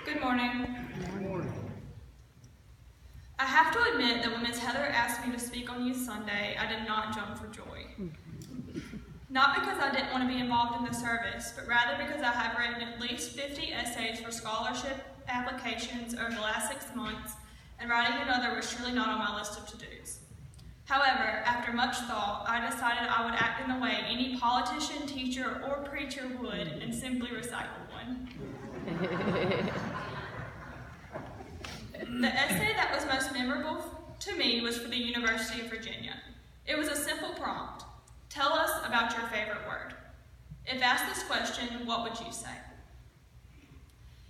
Good morning. Good morning. I have to admit that when Ms. Heather asked me to speak on Youth Sunday, I did not jump for joy. Not because I didn't want to be involved in the service, but rather because I have written at least 50 essays for scholarship applications over the last 6 months, and writing another was surely not on my list of to-dos. However, after much thought, I decided I would act in the way any politician, teacher, or preacher would and simply recycle one. The essay that was most memorable to me was for the University of Virginia. It was a simple prompt. Tell us about your favorite word. If asked this question, what would you say?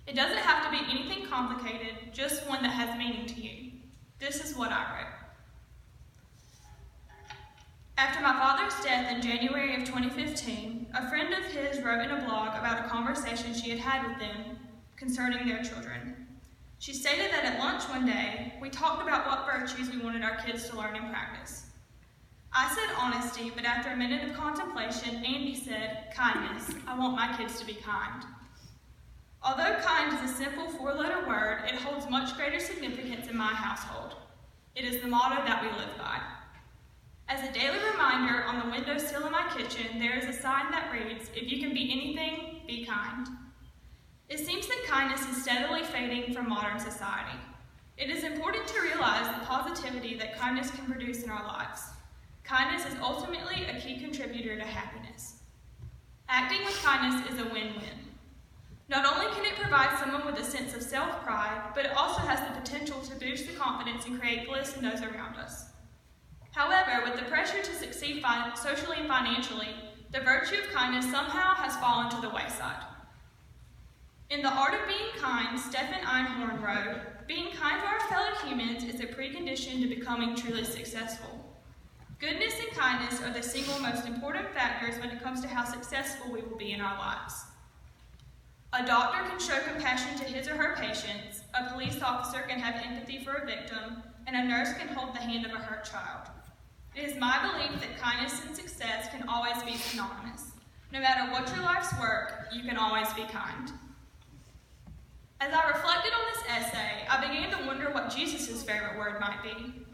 It doesn't have to be anything complicated, just one that has meaning to you. This is what I wrote. After my father's death in January of 2015, a friend of his wrote in a blog about a conversation she had had with them concerning their children. She stated that at lunch one day, we talked about what virtues we wanted our kids to learn and practice. I said honesty, but after a minute of contemplation, Andy said, kindness. I want my kids to be kind. Although kind is a simple 4-letter word, it holds much greater significance in my household. It is the motto that we live by. As a daily reminder, on the windowsill in my kitchen, there is a sign that reads, if you can be anything, be kind. It seems that kindness is steadily fading from modern society. It is important to realize the positivity that kindness can produce in our lives. Kindness is ultimately a key contributor to happiness. Acting with kindness is a win-win. Not only can it provide someone with a sense of self-pride, but it also has the potential to boost the confidence and create bliss in those around us. However, with the pressure to succeed socially and financially, the virtue of kindness somehow has fallen to the wayside. In The Art of Being Kind, Stephen Einhorn wrote, being kind to our fellow humans is a precondition to becoming truly successful. Goodness and kindness are the single most important factors when it comes to how successful we will be in our lives. A doctor can show compassion to his or her patients, a police officer can have empathy for a victim, and a nurse can hold the hand of a hurt child. It is my belief that kindness and success can always be synonymous. No matter what your life's work, you can always be kind. As I reflected on this essay, I began to wonder what Jesus' favorite word might be.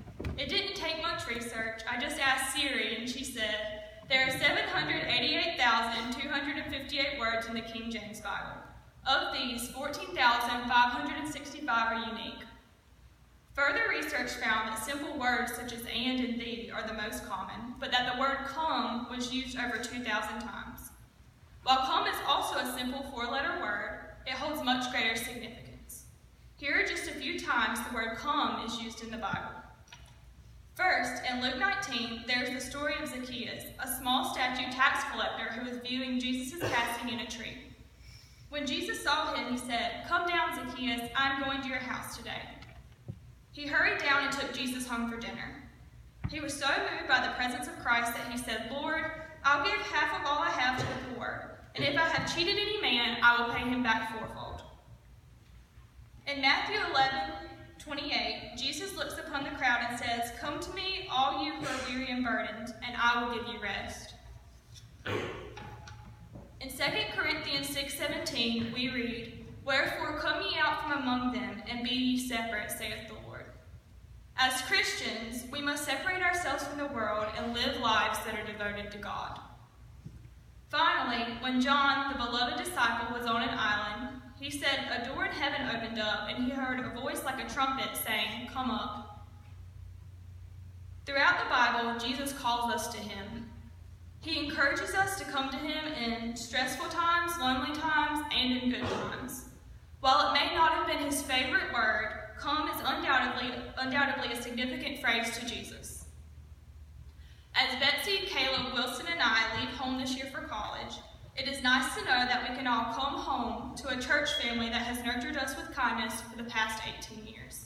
It didn't take much research. I just asked Siri, and she said, there are 788,258 words in the King James Bible. Of these, 14,565 are unique. Further research found that simple words such as and thee are the most common, but that the word come was used over 2,000 times. While come is also a simple 4-letter word, it holds much greater significance. Here are just a few times the word come is used in the Bible. First, in Luke 19, there's the story of Zacchaeus, a small statue tax collector who was viewing Jesus' casting in a tree. When Jesus saw him, he said, come down, Zacchaeus, I'm going to your house today. He hurried down and took Jesus home for dinner. He was so moved by the presence of Christ that he said, Lord, I'll give half of all I have to the poor, and if I have cheated any man, I will pay him back fourfold. In Matthew 11:28, Jesus looks upon the crowd and says, come to me, all you who are weary and burdened, and I will give you rest. In 2 Corinthians 6:17, we read, wherefore come ye out from among them, and be ye separate, saith the Lord. As Christians, we must separate ourselves from the world and live lives that are devoted to God. Finally, when John, the beloved disciple, was on an island, he said a door in heaven opened up, and he heard a voice like a trumpet saying, come up. Throughout the Bible, Jesus calls us to him. He encourages us to come to him in stressful times, lonely times, and in good times. While it may not have been his favorite word, come is undoubtedly a significant phrase to Jesus. As Betsy, Caleb, Wilson, and I leave home this year for college, it is nice to know that we can all come home to a church family that has nurtured us with kindness for the past 18 years.